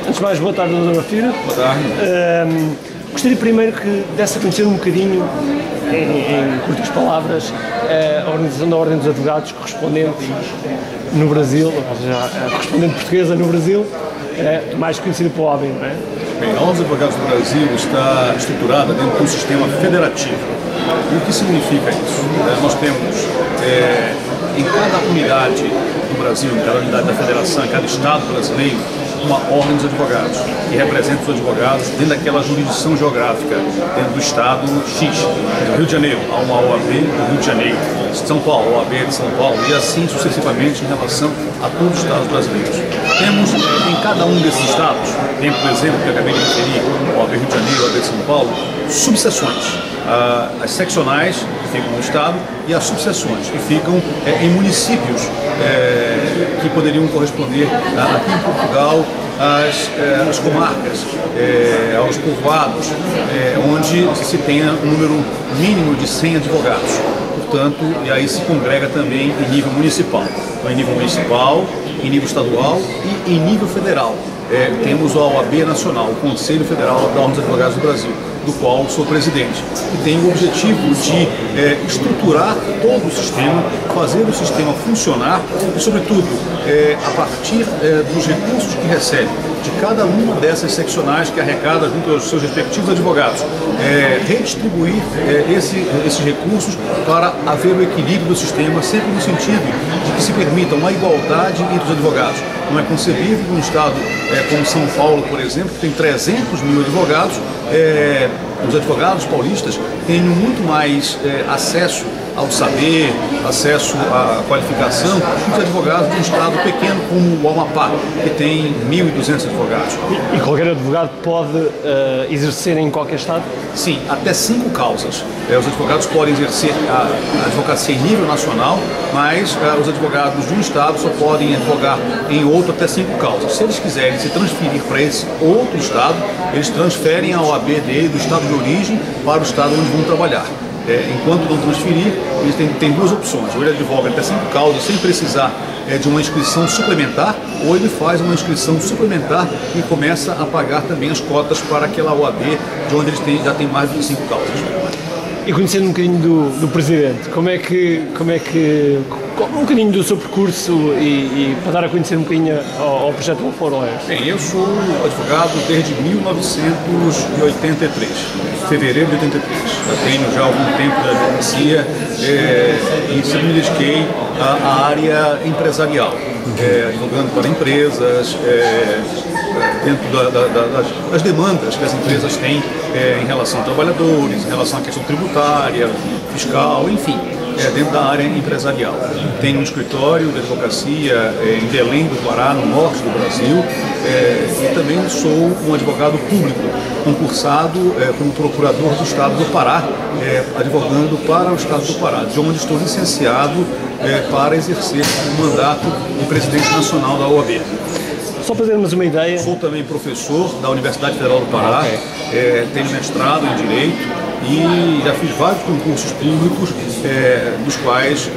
Antes de mais, boa tarde, Dr. Filho. Boa tarde. Gostaria primeiro que desse a conhecer um bocadinho, em curtas palavras, a organização da Ordem dos Advogados correspondente no Brasil, ou seja, a correspondente portuguesa no Brasil, mais conhecida pela OAB, não é? Bem, a Ordem dos Advogados do Brasil está estruturada dentro de um sistema federativo. E o que significa isso? Nós temos, em cada unidade do Brasil, em cada unidade da federação, em cada estado brasileiro, uma ordem dos advogados, que representa os advogados dentro daquela jurisdição geográfica, dentro do estado X. No Rio de Janeiro, há uma OAB do Rio de Janeiro, São Paulo, OAB de São Paulo, e assim sucessivamente em relação a todos os estados brasileiros. Temos em cada um desses estados, dentro do exemplo que eu acabei de referir, OAB Rio de Janeiro, OAB de São Paulo, subseções. As seccionais, que ficam no estado, e as subseções, que ficam em municípios que poderiam corresponder aqui em Portugal às comarcas, aos povoados, onde se tenha um número mínimo de 100 advogados. Portanto, e aí se congrega também em nível municipal. Então, em nível municipal, em nível estadual e em nível federal. Temos a OAB Nacional, o Conselho Federal da Ordem dos Advogados do Brasil, do qual sou presidente, que tem o objetivo de estruturar todo o sistema, fazer o sistema funcionar e, sobretudo, a partir dos recursos que recebe de cada uma dessas seccionais que arrecada junto aos seus respectivos advogados, redistribuir esses recursos para haver o equilíbrio do sistema, sempre no sentido de que se permita uma igualdade entre os advogados. Não é concebível um estado como São Paulo, por exemplo, que tem 300 mil advogados, os advogados paulistas têm muito mais acesso ao saber, acesso à qualificação, que os advogados de um estado pequeno como o Amapá, que tem 1.200 advogados. E qualquer advogado pode exercer em qualquer estado? Sim, até 5 causas. Os advogados podem exercer a advocacia em nível nacional, mas os advogados de um estado só podem advogar em outro até 5 causas. Se eles quiserem se transferir para esse outro estado, eles transferem a OAB dele do estado de origem para o estado onde vão trabalhar. Enquanto não transferir, eles têm duas opções. Ou ele advoga até 5 causas sem precisar de uma inscrição suplementar, ou ele faz uma inscrição suplementar e começa a pagar também as cotas para aquela OAB de onde eles já têm mais de 5 causas. E conhecendo um bocadinho do Presidente, um bocadinho do seu percurso e para dar a conhecer um bocadinho ao projeto Lawfare Lawyers? Bem, eu sou advogado desde 1983, fevereiro de 83. Já tenho algum tempo de advocacia e sempre me dediquei à área empresarial, advogando para empresas, dentro das demandas que as empresas têm em relação a trabalhadores, em relação à questão tributária, fiscal, enfim. Dentro da área empresarial. Tenho um escritório de advocacia em Belém do Pará, no norte do Brasil, e também sou um advogado público, concursado como procurador do estado do Pará, advogando para o estado do Pará, de onde estou licenciado para exercer o mandato de presidente nacional da OAB. Só para termos uma ideia... Sou também professor da Universidade Federal do Pará, tenho mestrado em Direito, e já fiz vários concursos públicos, dos quais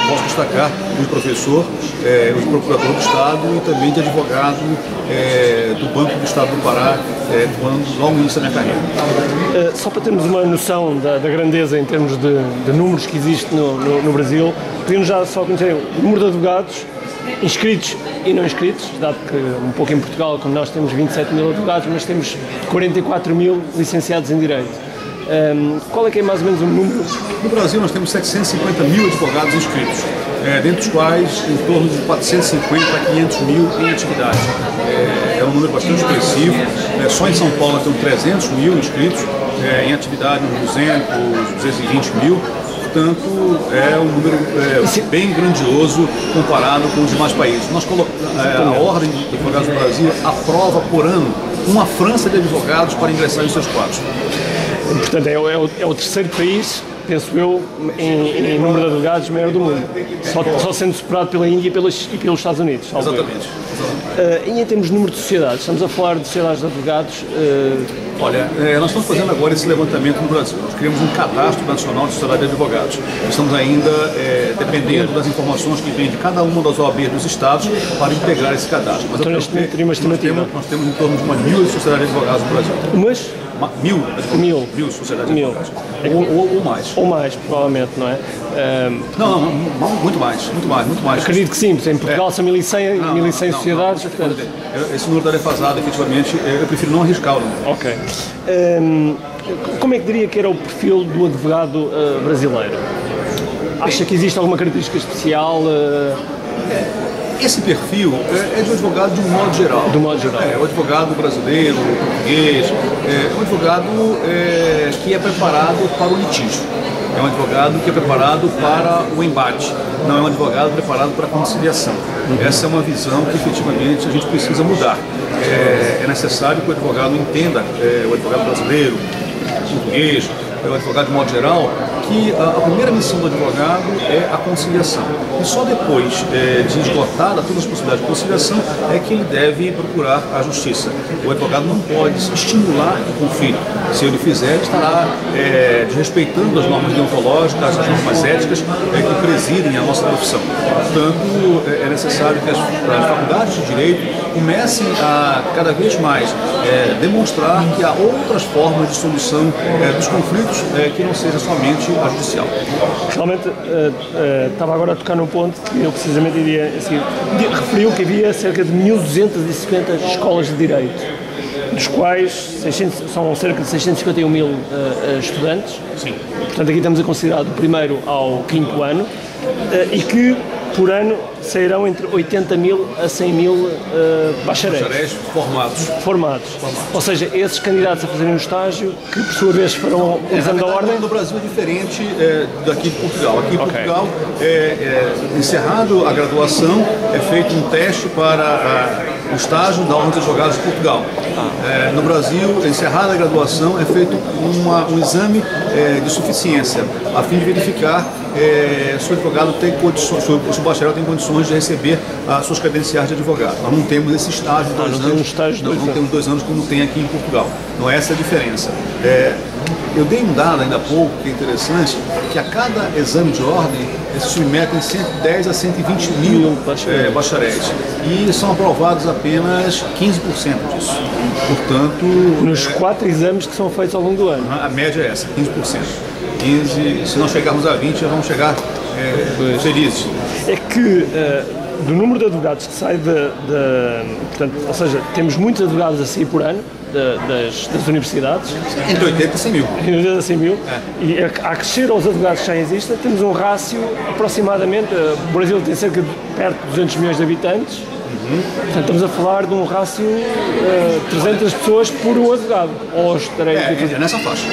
posso destacar o de professor, o de procurador do Estado e também de advogado do Banco do Estado do Pará, quando logo no início da minha carreira. Só para termos uma noção da grandeza em termos de números que existe no Brasil, podemos já só conhecer o número de advogados inscritos e não inscritos, dado que um pouco em Portugal, como nós temos 27 mil advogados, mas temos 44 mil licenciados em Direito. Qual é que é mais ou menos o número? No Brasil nós temos 750 mil advogados inscritos, dentre os quais em torno de 450 a 500 mil em atividade. É um número bastante expressivo, só em São Paulo temos 300 mil inscritos, em atividade uns 200, 220 mil. Portanto, é um número bem grandioso comparado com os demais países. A Ordem dos Advogados do Brasil aprova por ano uma França de advogados para ingressar em seus quadros. Portanto, é o terceiro país penso eu, em número de advogados, maior do mundo. Só sendo superado pela Índia e pelos Estados Unidos. Exatamente. E em termos de número de sociedades, estamos a falar de sociedades de advogados? Olha, nós estamos fazendo agora esse levantamento no Brasil. Nós criamos um cadastro nacional de sociedade de advogados. Estamos ainda dependendo das informações que vêm de cada uma das OAB dos estados para integrar esse cadastro. Mas então, neste momento, teria uma estimativa? Nós temos em torno de 1.000 sociedades de advogados no Brasil. Mil sociedades de advogados. Ou mais. Ou mais, provavelmente, não é? Não, muito mais. Acredito que sim, porque em Portugal são 1.100 sociedades. Esse número está defasado, efetivamente, eu prefiro não arriscar o número. Ok. Como é que diria que era o perfil do advogado brasileiro? Acha que existe alguma característica especial? Esse perfil é de um advogado de um modo geral. Do modo geral. O advogado brasileiro, português, um advogado que é preparado para o litígio. É um advogado que é preparado para o embate. Não é um advogado preparado para a conciliação. Essa é uma visão que efetivamente a gente precisa mudar. É necessário que o advogado entenda, o advogado brasileiro, o português, o advogado de modo geral, que a primeira missão do advogado é a conciliação. E só depois de esgotada todas as possibilidades de conciliação é que ele deve procurar a justiça. O advogado não pode estimular o conflito. Se ele fizer, ele estará desrespeitando as normas deontológicas, as normas éticas que presidem a nossa profissão. Portanto, é necessário que as faculdades de direito comecem a cada vez mais demonstrar que há outras formas de solução dos conflitos que não seja somente a judicial. Realmente, estava agora a tocar num ponto que eu precisamente iria seguir. Referiu que havia cerca de 1.250 escolas de direito, dos quais são cerca de 651 mil estudantes. Sim. Portanto, aqui estamos a considerar do primeiro ao quinto ano, e que por ano sairão entre 80 mil a 100 mil bacharéis formados. Ou seja, esses candidatos a fazerem um estágio, que por sua vez farão o exame da ordem. No Brasil é diferente daqui de Portugal. Aqui em Portugal, encerrado a graduação, é feito um teste para o estágio da Ordem dos Advogados de Portugal. No Brasil, encerrada a graduação, é feito um exame de suficiência, a fim de verificar se o advogado tem condições, se o bacharel tem condições de receber as suas credenciais de advogado. Nós não temos esse estágio de 2 anos. Não temos 2 anos como tem aqui em Portugal. Não é essa a diferença. Eu dei um dado ainda há pouco, que é interessante, que a cada exame de ordem se submetem 110 a 120 mil bacharéis. E são aprovados apenas 15% disso. Portanto... Nos 4 exames que são feitos ao longo do ano. A média é essa, 15%. 15%. Se nós chegarmos a 20%, já vamos chegar felizes. É que... do número de advogados que sai portanto, ou seja, temos muitos advogados a sair por ano das universidades. Entre 80 e 100 mil. Entre 80 e 100 mil. E a crescer aos advogados que já existem, temos um rácio aproximadamente, o Brasil tem cerca de perto de 200 milhões de habitantes. Portanto, estamos a falar de um rácio 300 pessoas por um advogado. É nessa faixa.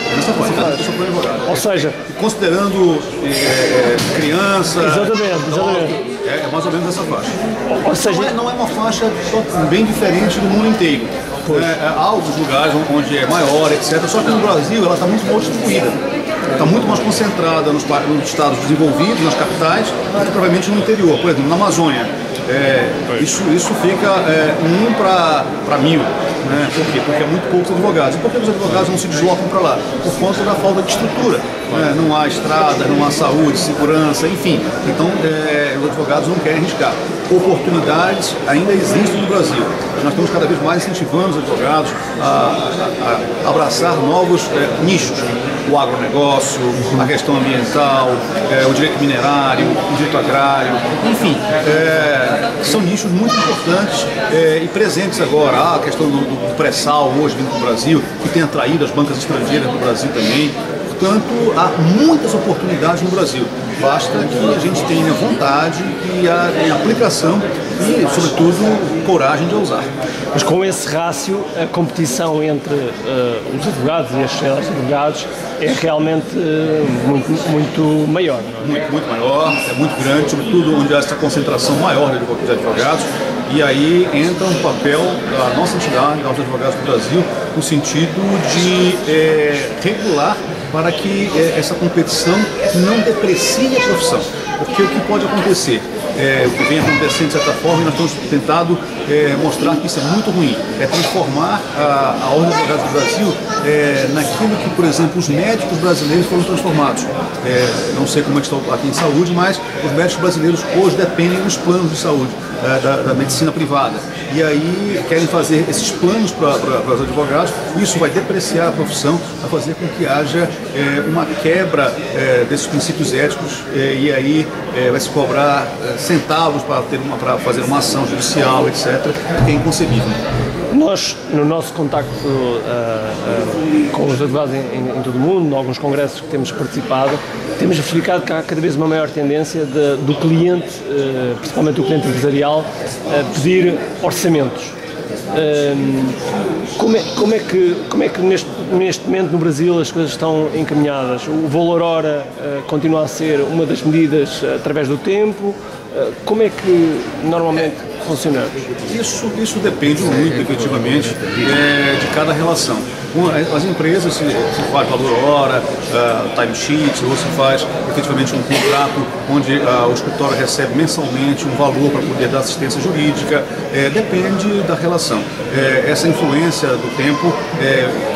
Ou seja, considerando criança. Exatamente. É mais ou menos essa faixa. Ou seja, não é uma faixa bem diferente do mundo inteiro. Há alguns lugares onde é maior, etc. Só que no Brasil ela está muito mal distribuída. Está muito mais concentrada nos estados desenvolvidos, nas capitais, do que provavelmente no interior. Por exemplo, na Amazônia. Isso fica 1 para 1000. Né? Por quê? Porque é muito poucos advogados. E por que os advogados não se deslocam para lá? Por conta da falta de estrutura. Não há estrada, não há saúde, segurança, enfim. Então, os advogados não querem arriscar. Oportunidades ainda existem no Brasil. Nós estamos cada vez mais incentivando os advogados a abraçar novos nichos. O agronegócio, a questão ambiental, o direito minerário, o direito agrário, enfim, são nichos muito importantes e presentes agora. A questão do pré-sal hoje vindo para o Brasil, que tem atraído as bancas estrangeiras do Brasil também. Portanto, há muitas oportunidades no Brasil. Basta que a gente tenha vontade e a aplicação e, sobretudo, coragem de ousar. Mas com esse rácio, a competição entre os advogados e as sociedades de advogados é realmente muito maior. Não é? Muito maior, é muito grande, sobretudo onde há essa concentração maior de advogados. E aí entra um papel da nossa entidade, dos advogados do Brasil, no sentido de regular para que essa competição não deprecie a profissão. Porque o que pode acontecer, o que vem acontecendo de certa forma, e nós estamos tentando mostrar que isso é muito ruim, é transformar a Ordem dos Advogados do Brasil naquilo que, por exemplo, os médicos brasileiros foram transformados. Não sei como é que estão aqui em saúde, mas os médicos brasileiros hoje dependem dos planos de saúde, da medicina privada. E aí querem fazer esses planos para os advogados, isso vai depreciar a profissão, vai fazer com que haja uma quebra desses princípios éticos, e aí vai se cobrar centavos para fazer uma ação judicial, etc., que é inconcebível. Nós, no nosso contacto com os advogados em todo o mundo, em alguns congressos que temos participado, temos verificado que há cada vez uma maior tendência do cliente, principalmente o cliente empresarial, pedir orçamentos. Como é que neste momento no Brasil as coisas estão encaminhadas? O valor hora continua a ser uma das medidas através do tempo? Como é que normalmente funciona? Isso depende muito, efetivamente, de cada relação. As empresas, se faz valor hora, timesheets, ou se faz efetivamente um contrato onde o escritório recebe mensalmente um valor para poder dar assistência jurídica, depende da relação. Essa influência do tempo,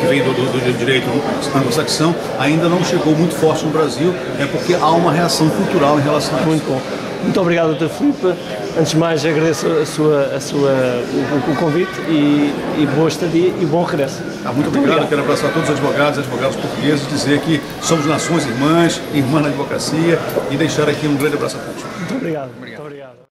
que vem do direito anglo-saxão, ainda não chegou muito forte no Brasil, porque há uma reação cultural em relação a isso. Muito bom. Muito obrigado, Dr. Filipe. Antes de mais, agradeço o convite e boa estadia e bom regresso. Muito obrigado. Quero abraçar todos os advogados portugueses, dizer que somos nações irmãs na advocacia, e deixar aqui um grande abraço a todos. Muito obrigado. Muito obrigado.